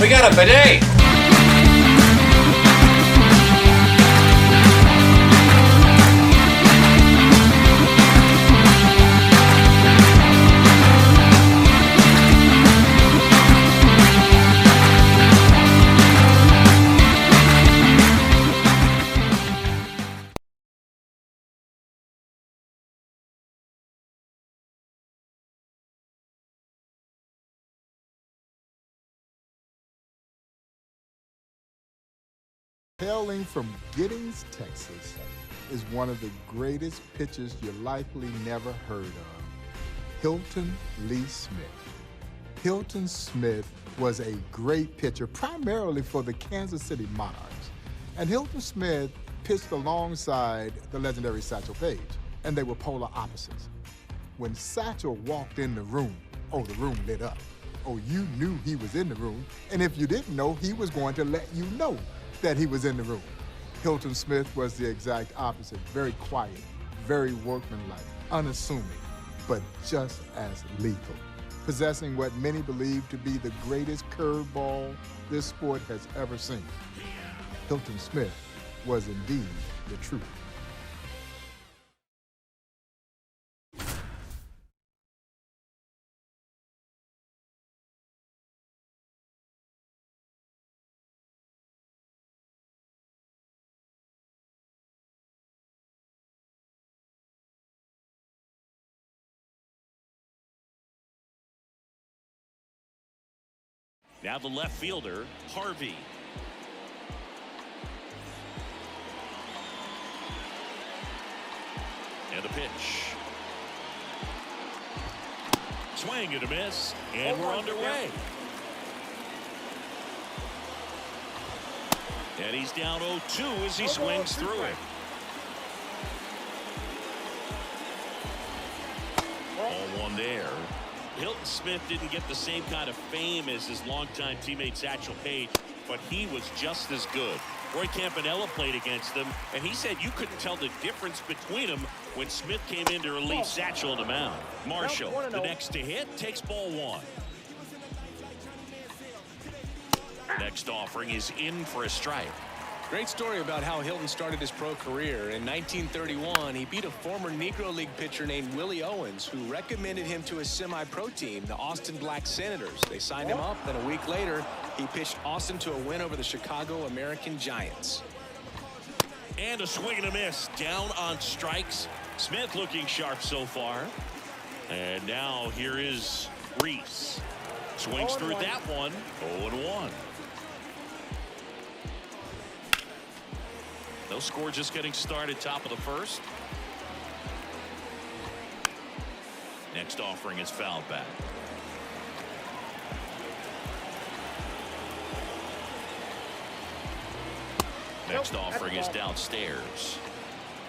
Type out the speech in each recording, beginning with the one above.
We got a bidet. Hailing from Giddings, Texas, is one of the greatest pitchers you likely never heard of, Hilton Lee Smith. Hilton Smith was a great pitcher, primarily for the Kansas City Monarchs. And Hilton Smith pitched alongside the legendary Satchel Paige, and they were polar opposites. When Satchel walked in the room, oh, the room lit up. Oh, you knew he was in the room, and if you didn't know, he was going to let you know that he was in the room. Hilton Smith was the exact opposite, very quiet, very workmanlike, unassuming, but just as lethal, possessing what many believe to be the greatest curveball this sport has ever seen. Hilton Smith was indeed the truth. Now the left fielder, Harvey. And the pitch. Swing and a miss, and we're underway. And he's down 0-2 as he swings through it. Ball one there. Hilton Smith didn't get the same kind of fame as his longtime teammate Satchel Paige, but he was just as good. Roy Campanella played against him, and he said you couldn't tell the difference between them when Smith came in to relieve Satchel on the mound. Marshall, the next to hit, takes ball one. Next offering is in for a strike. Great story about how Hilton started his pro career. In 1931, he beat a former Negro League pitcher named Willie Owens, who recommended him to a semi-pro team, the Austin Black Senators. They signed him up, and a week later, he pitched Austin to a win over the Chicago American Giants. And a swing and a miss, down on strikes. Smith looking sharp so far. And now here is Reese. Swings through that one, 0-1. No score, just getting started, top of the first. Next offering is fouled back. Next offering is downstairs.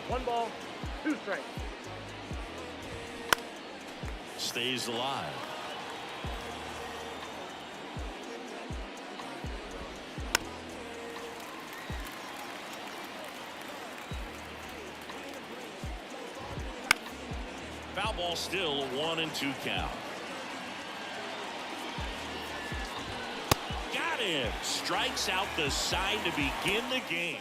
1 ball, 2 strikes. Stays alive. Foul ball still, a 1-2 count. Got him. Strikes out the side to begin the game.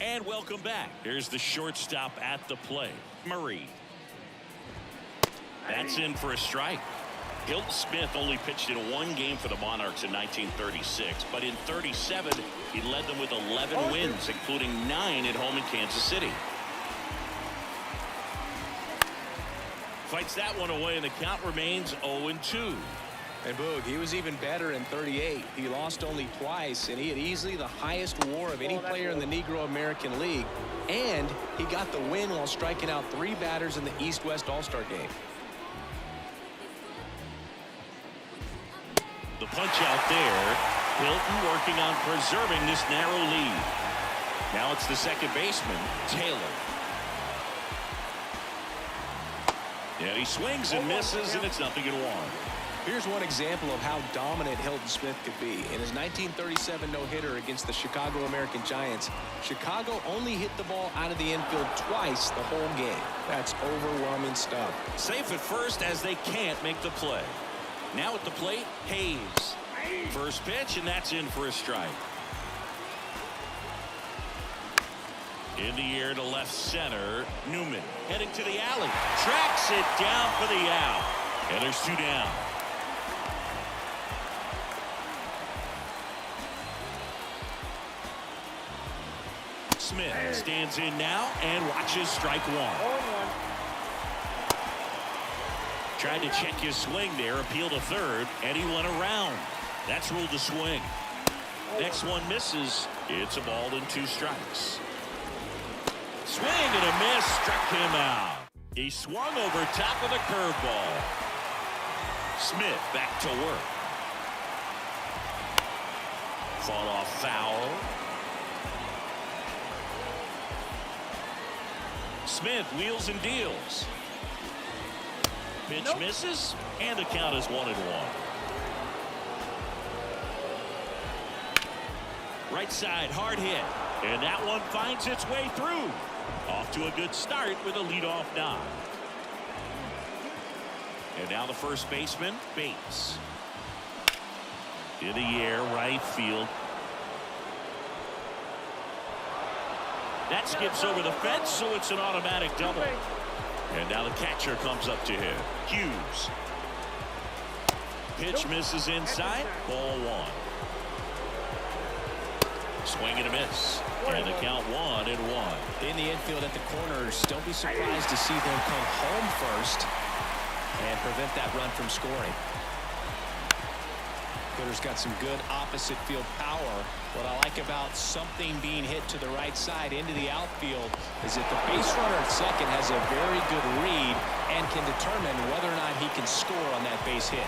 And welcome back. Here's the shortstop at the plate, Murray. That's in for a strike. Hilton Smith only pitched in 1 game for the Monarchs in 1936, but in 37, he led them with 11 wins, including 9 at home in Kansas City. Fights that one away, and the count remains 0-2. And Boog, he was even better in 38. He lost only twice, and he had easily the highest WAR of any player in the Negro American League. And he got the win while striking out 3 batters in the East-West All-Star game. The punch out there. Hilton working on preserving this narrow lead. Now it's the second baseman, Taylor. And he swings and misses, and it's 0-1. Here's one example of how dominant Hilton Smith could be. In his 1937 no-hitter against the Chicago American Giants, Chicago only hit the ball out of the infield twice the whole game. That's overwhelming stuff. Safe at first as they can't make the play. Now at the plate, Hayes. First pitch, and that's in for a strike. In the air to left center, Newman heading to the alley. Tracks it down for the out. And there's 2 down. Smith stands in now and watches strike 1. Tried to check his swing there, appeal to third, and he went around. That's ruled a swing. Next one misses. It's a ball and 2 strikes. Swing and a miss, struck him out. He swung over top of the curveball. Smith back to work. Fought off foul. Smith wheels and deals. Pitch misses, and the count is 1-1. Right side, hard hit, and that one finds its way through. Off to a good start with a leadoff knock. And now the first baseman, Bates. In the air, right field. That skips over the fence, so it's an automatic double. And now the catcher comes up to him. Hughes. Pitch misses inside. Ball 1. Swing and a miss. And the count 1-1. In the infield at the corners, don't be surprised to see them come home first and prevent that run from scoring. Hitter's got some good opposite field power. What I like about something being hit to the right side into the outfield is that the base runner at second has a very good read and can determine whether or not he can score on that base hit.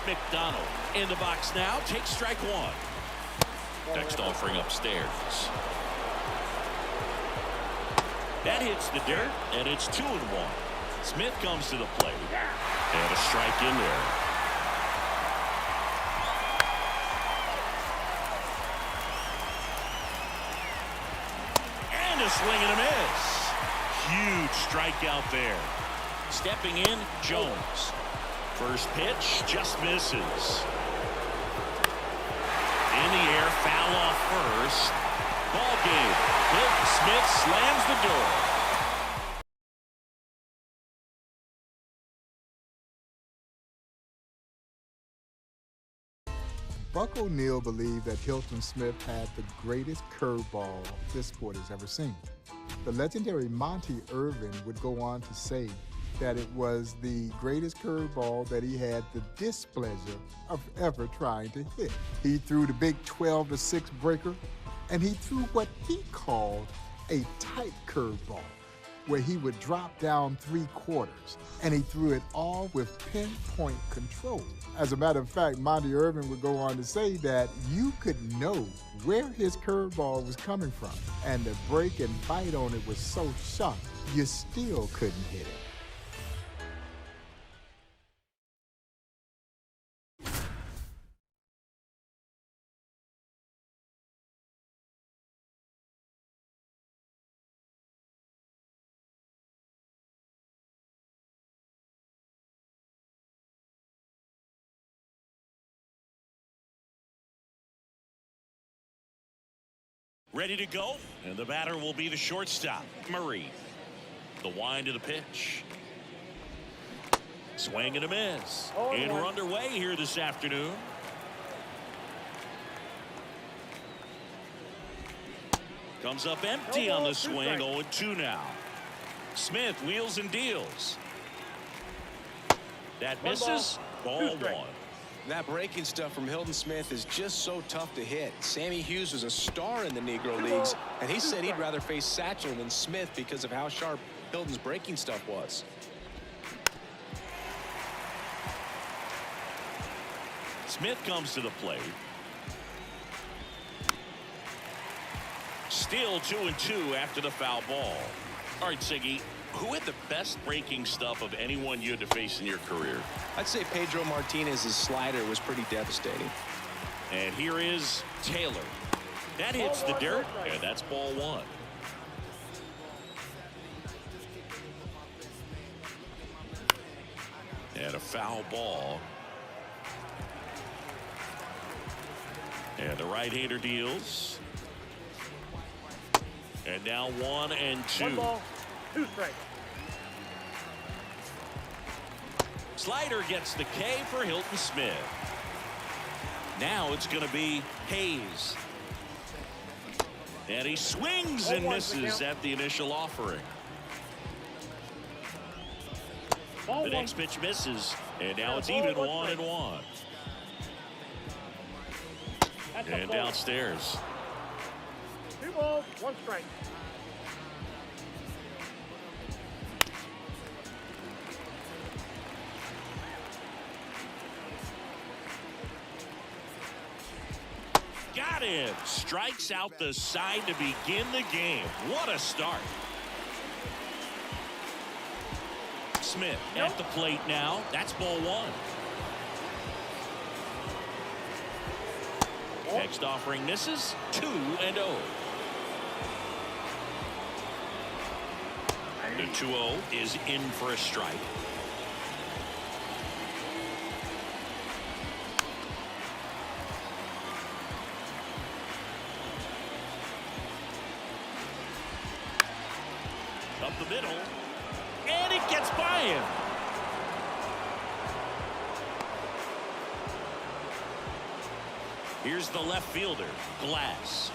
McDonald in the box now, takes strike 1. Next offering upstairs. That hits the dirt, and it's 2-1. Smith comes to the plate, and a strike in there. A swing and a miss. Huge strikeout there. Stepping in, Jones. First pitch just misses. In the air, foul off first. Ball game. Hilton Smith slams the door. Buck O'Neil believed that Hilton Smith had the greatest curveball this sport has ever seen. The legendary Monty Irvin would go on to say that it was the greatest curveball that he had the displeasure of ever trying to hit. He threw the big 12-6 breaker, and he threw what he called a tight curveball, where he would drop down 3/4, and he threw it all with pinpoint control. As a matter of fact, Monty Irvin would go on to say that you could know where his curveball was coming from, and the break and bite on it was so sharp, you still couldn't hit it. Ready to go, and the batter will be the shortstop, Murray. The wind of the pitch. Swing and a miss. And we're underway here this afternoon. Comes up empty on the swing, 0-2 now. Smith wheels and deals. That misses. Ball 1. That breaking stuff from Hilton Smith is just so tough to hit. Sammy Hughes was a star in the Negro Leagues, and he said he'd rather face Satchel than Smith because of how sharp Hilton's breaking stuff was. Smith comes to the plate. Still 2-2 after the foul ball. All right, Siggy, who had the best breaking stuff of anyone you had to face in your career? I'd say Pedro Martinez's slider was pretty devastating. And here is Taylor. That hits the dirt, and that's ball one. And a foul ball. And the right-hander deals. And now 1-2. 1 ball, 2 strikes. Slider gets the K for Hilton Smith. Now it's going to be Hayes. And he swings and misses at the initial offering. The next pitch misses, and now it's even 1-1. And downstairs. 2 balls, 1 strike. Got him. Strikes out the side to begin the game. What a start. Smith at the plate now. That's ball one. Next offering misses. 2-0. The 2-0 is in for a strike. Up the middle. And it gets by him. Here's the left fielder, Glass.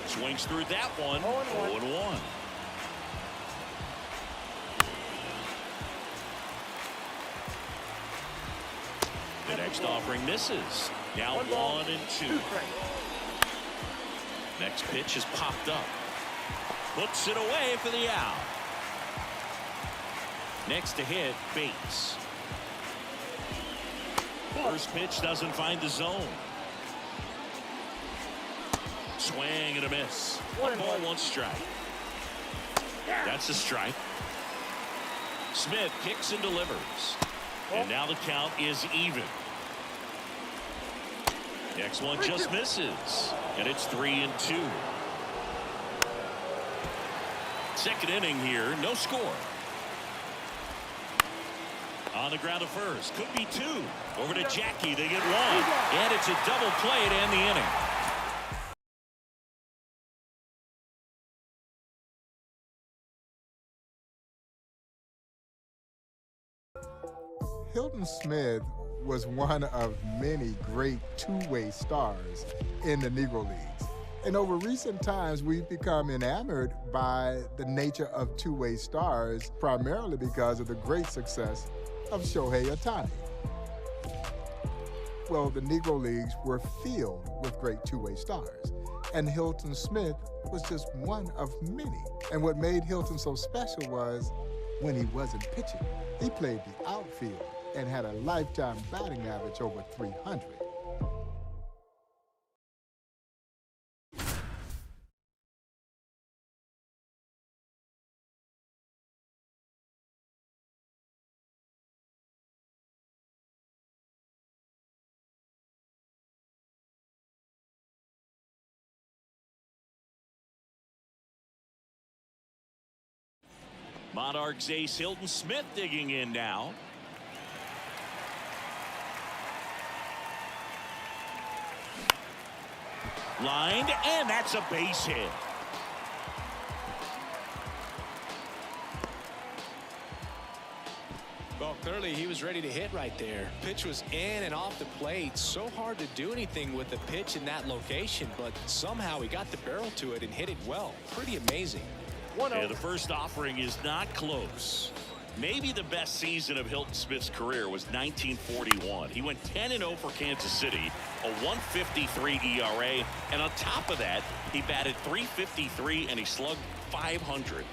Swings through that one. 0-1. The next offering misses. Now 1-2. Next pitch is popped up. Puts it away for the out. Next to hit, Bates. First pitch doesn't find the zone. Swing and a miss. 1 ball, 1 strike. That's a strike. Smith kicks and delivers. And now the count is even. Next one just misses. And it's 3-2. Second inning here, no score. On the ground at first. Could be 2. Over to Jackie. They get 1. And it's a double play to end the inning. Hilton Smith was one of many great two-way stars in the Negro Leagues. And over recent times, we've become enamored by the nature of two-way stars, primarily because of the great success of Shohei Ohtani. Well, the Negro Leagues were filled with great two-way stars, and Hilton Smith was just one of many. And what made Hilton so special was when he wasn't pitching, he played the outfield and had a lifetime batting average over 300. Monarchs ace Hilton Smith digging in now. Lined, and that's a base hit. Well, clearly he was ready to hit right there. Pitch was in and off the plate. So hard to do anything with the pitch in that location, but somehow he got the barrel to it and hit it well. Pretty amazing. Yeah, the first offering is not close. Maybe the best season of Hilton Smith's career was 1941. He went 10-0 for Kansas City, a 1.53 ERA, and on top of that, he batted .353 and he slugged .500.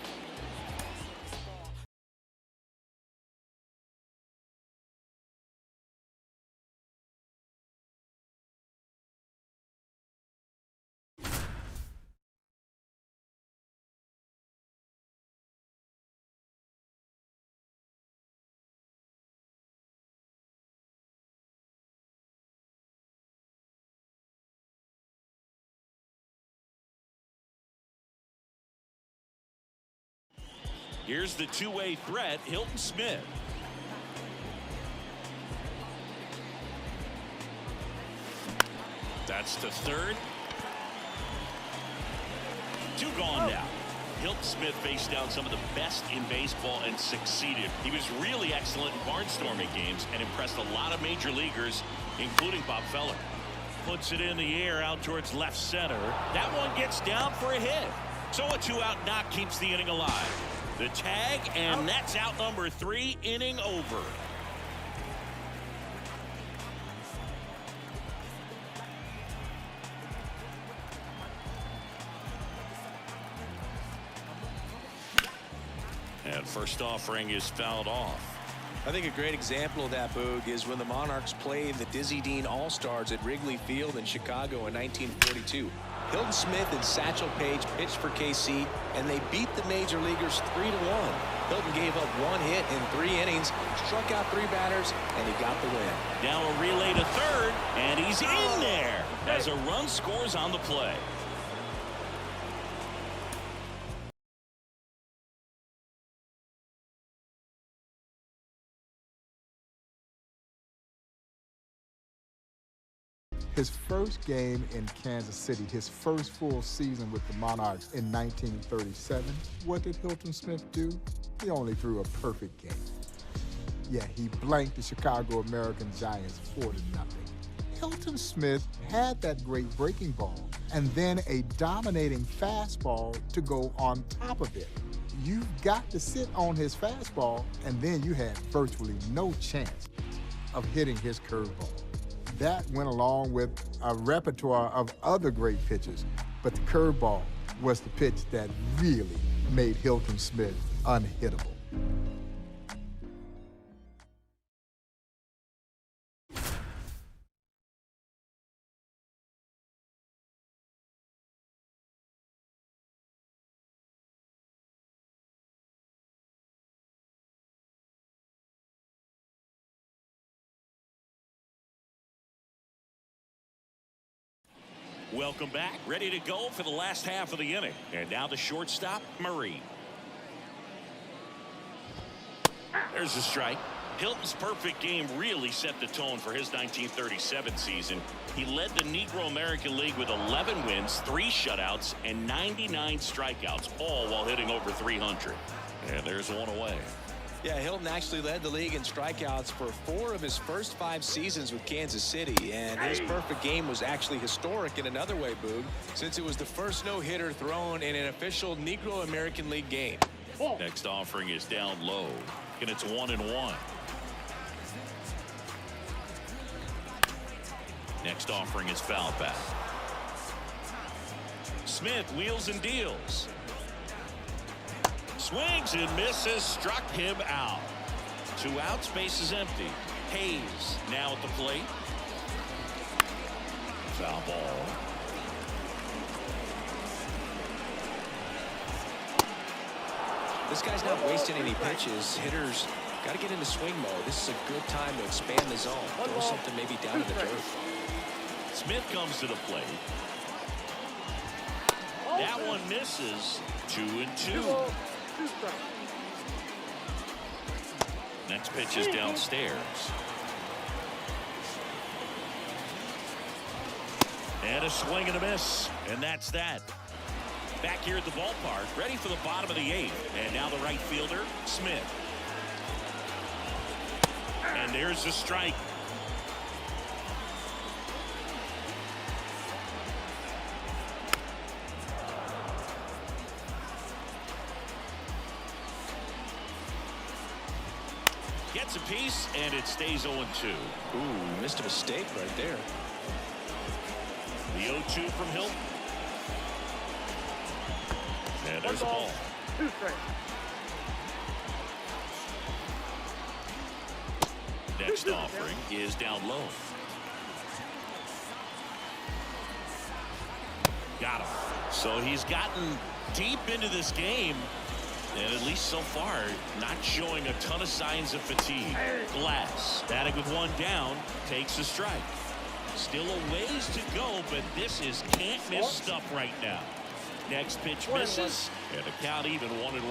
Here's the two-way threat, Hilton Smith. That's to third. Two gone now. Hilton Smith faced down some of the best in baseball and succeeded. He was really excellent in barnstorming games and impressed a lot of major leaguers, including Bob Feller. Puts it in the air out towards left center. That one gets down for a hit. So a two-out knock keeps the inning alive. The tag, and that's out number 3, inning over. And first offering is fouled off. I think a great example of that, Boog, is when the Monarchs played the Dizzy Dean All-Stars at Wrigley Field in Chicago in 1942. Hilton Smith and Satchel Paige pitched for KC, and they beat the major leaguers 3-1. Hilton gave up 1 hit in 3 innings, struck out 3 batters, and he got the win. Now a relay to third, and he's in there as a run scores on the play. His first game in Kansas City, his first full season with the Monarchs in 1937, what did Hilton Smith do? He only threw a perfect game. Yeah, he blanked the Chicago American Giants 4-0. Hilton Smith had that great breaking ball and then a dominating fastball to go on top of it. You've got to sit on his fastball, and then you had virtually no chance of hitting his curveball. That went along with a repertoire of other great pitches, but the curveball was the pitch that really made Hilton Smith unhittable. Welcome back. Ready to go for the last half of the inning. And now the shortstop, Murray. There's a strike. Hilton's perfect game really set the tone for his 1937 season. He led the Negro American League with 11 wins, 3 shutouts, and 99 strikeouts, all while hitting over 300. And there's one away. Yeah, Hilton actually led the league in strikeouts for 4 of his first 5 seasons with Kansas City, and his perfect game was actually historic in another way, Boog, since it was the first no-hitter thrown in an official Negro American League game. Next offering is down low, and it's 1-1. Next offering is fouled back. Smith wheels and deals. Swings and misses, struck him out. 2 outs, base is empty. Hayes now at the plate. Foul ball. This guy's not wasting any pitches. Hitters got to get into swing mode. This is a good time to expand the zone. Throw something maybe down in the dirt. Smith comes to the plate. That one misses. 2-2. Next pitch is downstairs. And a swing and a miss. And that's that. Back here at the ballpark, ready for the bottom of the 8th. And now the right fielder, Smith. And there's the strike. Gets a piece, and it stays 0-2. Ooh, missed a mistake right there. The 0-2 from Hilton. And there's the ball. 2 strikes. Next offering is down low. Got him. So he's gotten deep into this game. And at least so far, not showing a ton of signs of fatigue. Glass, batting with 1 down, takes a strike. Still a ways to go, but this is can't-miss stuff right now. Next pitch misses, and the count even 1-1.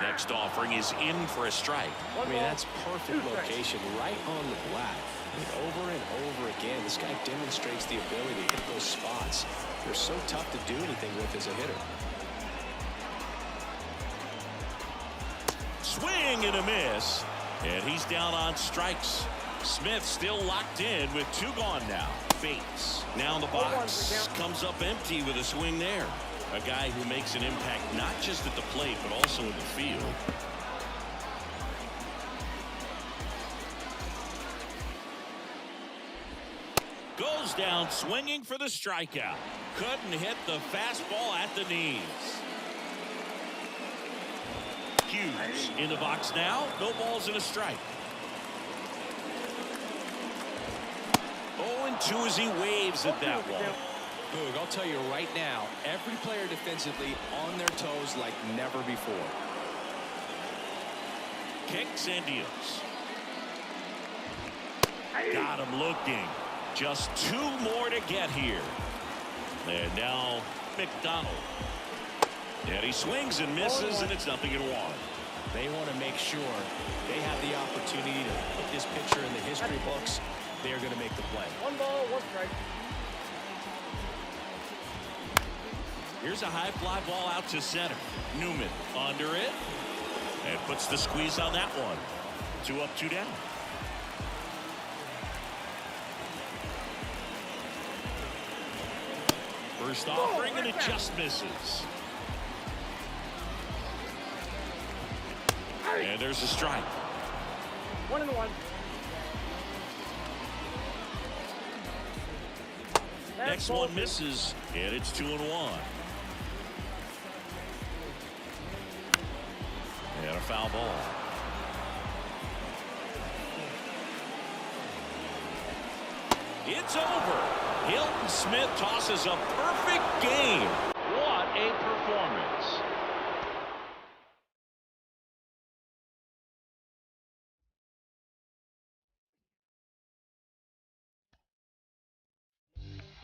Next offering is in for a strike. I mean, that's perfect location, right on the black. I mean, over and over again, this guy demonstrates the ability to hit those spots. They're so tough to do anything with as a hitter. Swing and a miss, and he's down on strikes. Smith still locked in with 2 gone now. Bates now in the box, comes up empty with a swing there. A guy who makes an impact not just at the plate but also in the field. Goes down swinging for the strikeout. Couldn't hit the fastball at the knees. Hughes in the box now. No balls and a strike. 0-2 as he waves at that one. Boog, I'll tell you right now, every player defensively on their toes like never before. Kicks and deals. Got him looking. Just 2 more to get here. And now McDonald. And he swings and misses, and it's 0-1. They want to make sure they have the opportunity to put this pitcher in the history books. They're going to make the play. 1 ball, 1 strike. Here's a high fly ball out to center. Newman under it and puts the squeeze on that one. 2 up, 2 down. First offering, and it just misses. And there's a strike. 1-1. Next one misses, and it's 2-1. And a foul ball. It's over. Hilton Smith tosses a perfect game. What a performance.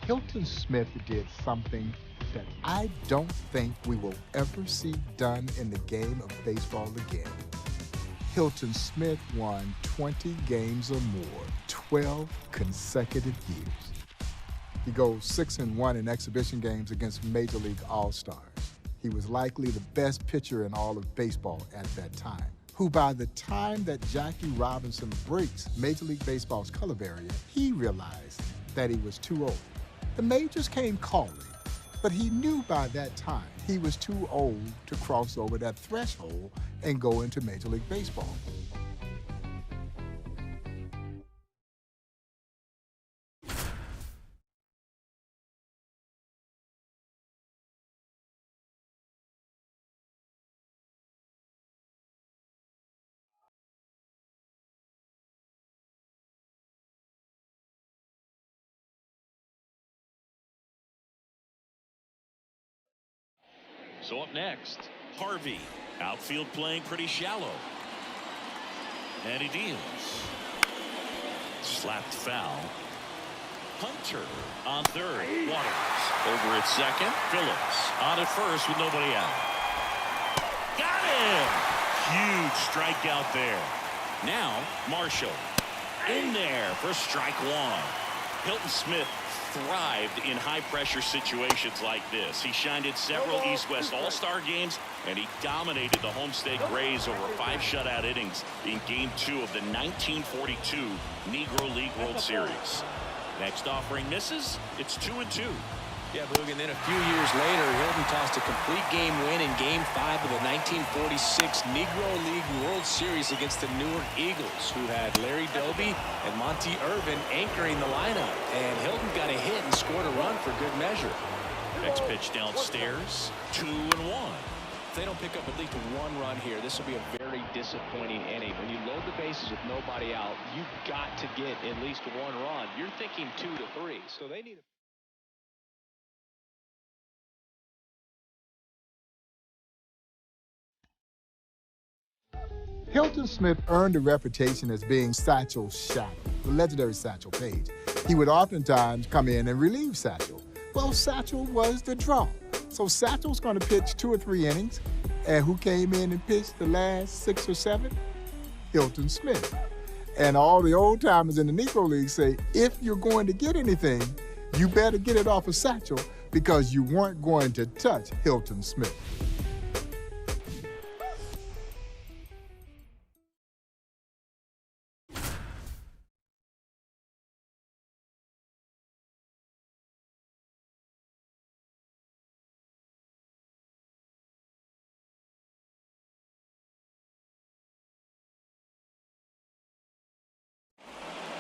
Hilton Smith did something that I don't think we will ever see done in the game of baseball again. Hilton Smith won 20 games or more, 12 consecutive years. He goes 6-1 in exhibition games against Major League All-Stars. He was likely the best pitcher in all of baseball at that time, who by the time that Jackie Robinson breaks Major League Baseball's color barrier, he realized that he was too old. The majors came calling, but he knew by that time he was too old to cross over that threshold and go into Major League Baseball. So up next, Harvey. Outfield playing pretty shallow. And he deals. Slapped foul. Hunter on third. Waters over at second. Phillips on at first with nobody out. Got him! Huge strikeout there. Now Marshall in there for strike 1. Hilton Smith thrived in high-pressure situations like this. He shined in several East-West All-Star games, and he dominated the Homestake Rays over 5 shutout innings in Game 2 of the 1942 Negro League World Series. Next offering misses. It's 2-2. Yeah, Boog, and then a few years later, Hilton tossed a complete game win in Game 5 of the 1946 Negro League World Series against the Newark Eagles, who had Larry Doby and Monty Irvin anchoring the lineup. And Hilton got a hit and scored a run for good measure. Next pitch downstairs, 2-1. If they don't pick up at least 1 run here, this will be a very disappointing inning. When you load the bases with nobody out, you've got to get at least 1 run. You're thinking 2 to 3, so they need a Hilton Smith earned a reputation as being Satchel's shadow, the legendary Satchel Paige. He would oftentimes come in and relieve Satchel. Well, Satchel was the draw. So Satchel's going to pitch 2 or 3 innings, And who came in and pitched the last 6 or 7? Hilton Smith. And all the old timers in the Negro League say, if you're going to get anything, you better get it off a satchel because you weren't going to touch Hilton Smith.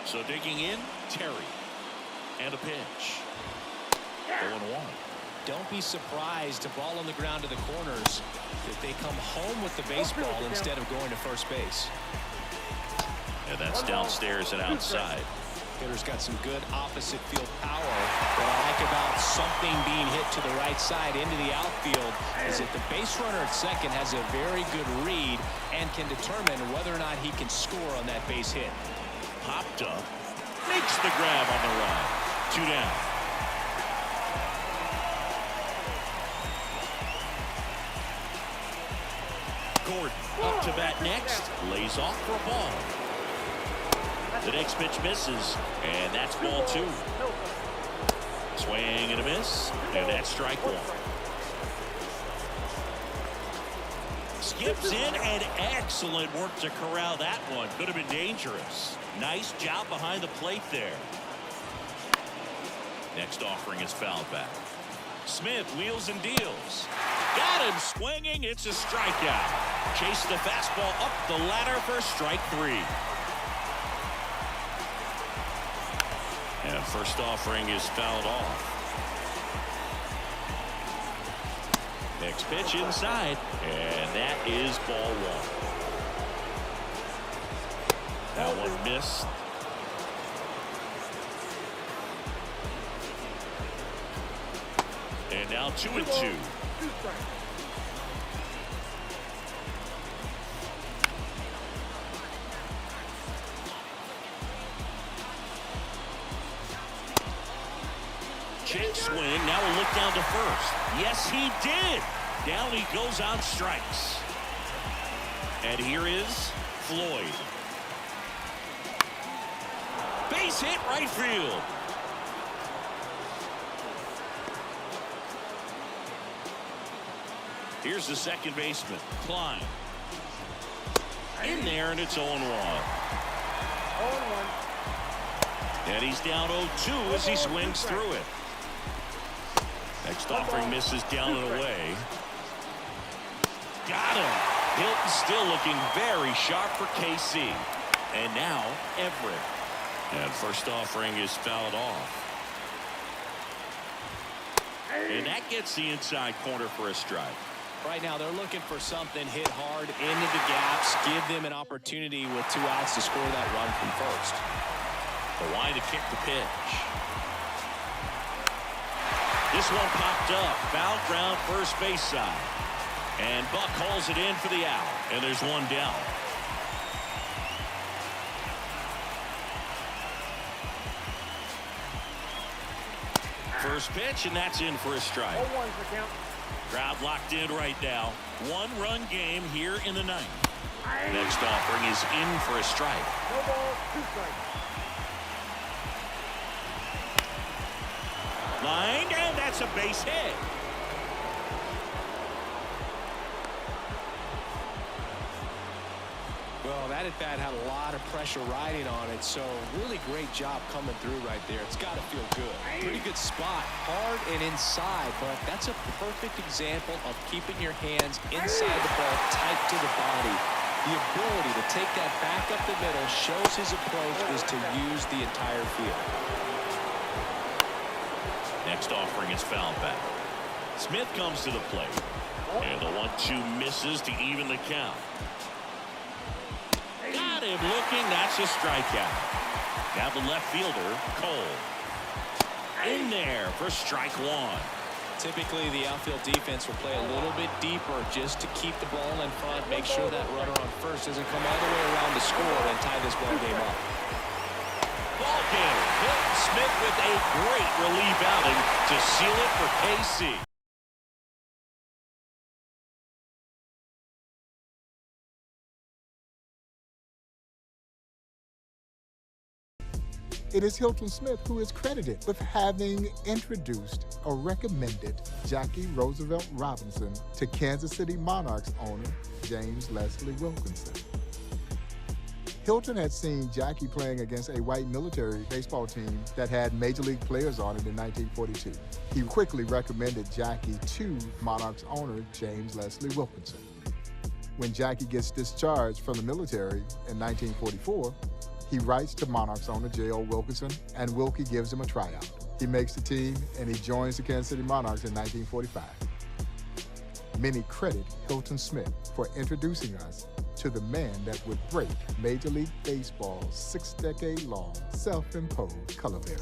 So digging in, Terry. And a pitch. 0-1. Don't be surprised, a ball on the ground to the corners, if they come home with the baseball instead of going to first base. And that's downstairs and outside. Hitter's got some good opposite field power. What I like about something being hit to the right side into the outfield is that the base runner at second has a very good read and can determine whether or not he can score on that base hit. Popped up, makes the grab on the run. 2 down. Gordon up to bat next, lays off for a ball. The next pitch misses, and that's ball 2. Swing and a miss, and that's strike 1. Skips in, and excellent work to corral that one. Could have been dangerous. Nice job behind the plate there. Next offering is fouled back. Smith wheels and deals. Got him swinging. It's a strikeout. Chase the fastball up the ladder for strike 3. And first offering is fouled off. Next pitch inside, and that is ball 1. That one missed. And now 2-2. Check swing. Now a look down to first. Yes, he did. Down he goes on strikes. And here is Floyd. Base hit right field. Here's the second baseman, Klein. In there, and it's 0-1. 0-1. And he's down 0-2 as he swings through it. Next offering misses down and away. Got him. Hilton still looking very sharp for KC. And now Everett. And first offering is fouled off. And that gets the inside corner for a strike. Right now they're looking for something hit hard into the gaps, give them an opportunity with 2 outs to score that run from first. The line to kick the pitch. This one popped up. Foul ground first base side. And Buck hauls it in for the out. And there's one down. First pitch, and that's in for a strike. 0-1's the count. Crowd locked in right now. 1-run game here in the 9th. Next offering is in for a strike. No ball, 2 strikes. Lined, and that's a base hit. Well, that at-bat had a lot of pressure riding on it, so really great job coming through right there. It's got to feel good. Pretty good spot, hard and inside, but that's a perfect example of keeping your hands inside the ball, tight to the body. The ability to take that back up the middle shows his approach is to use the entire field. Next offering is fouled back. Smith comes to the plate. And the 1-2 misses to even the count. Got him looking. That's a strikeout. Now the left fielder, Cole. In there for strike 1. Typically, the outfield defense will play a little bit deeper just to keep the ball in front, make sure that runner on first doesn't come all the way around to score and tie this ball game up. Ball game. Hilton Smith with a great relief outing to seal it for KC. It is Hilton Smith who is credited with having introduced or recommended Jackie Roosevelt Robinson to Kansas City Monarchs owner James Leslie Wilkinson. Hilton had seen Jackie playing against a white military baseball team that had major league players on it in 1942. He quickly recommended Jackie to Monarchs owner James Leslie Wilkinson. When Jackie gets discharged from the military in 1944, he writes to Monarchs owner J.O. Wilkinson, and Wilkie gives him a tryout. He makes the team, and he joins the Kansas City Monarchs in 1945. Many credit Hilton Smith for introducing us to the man that would break Major League Baseball's 6-decade-long self-imposed color barrier.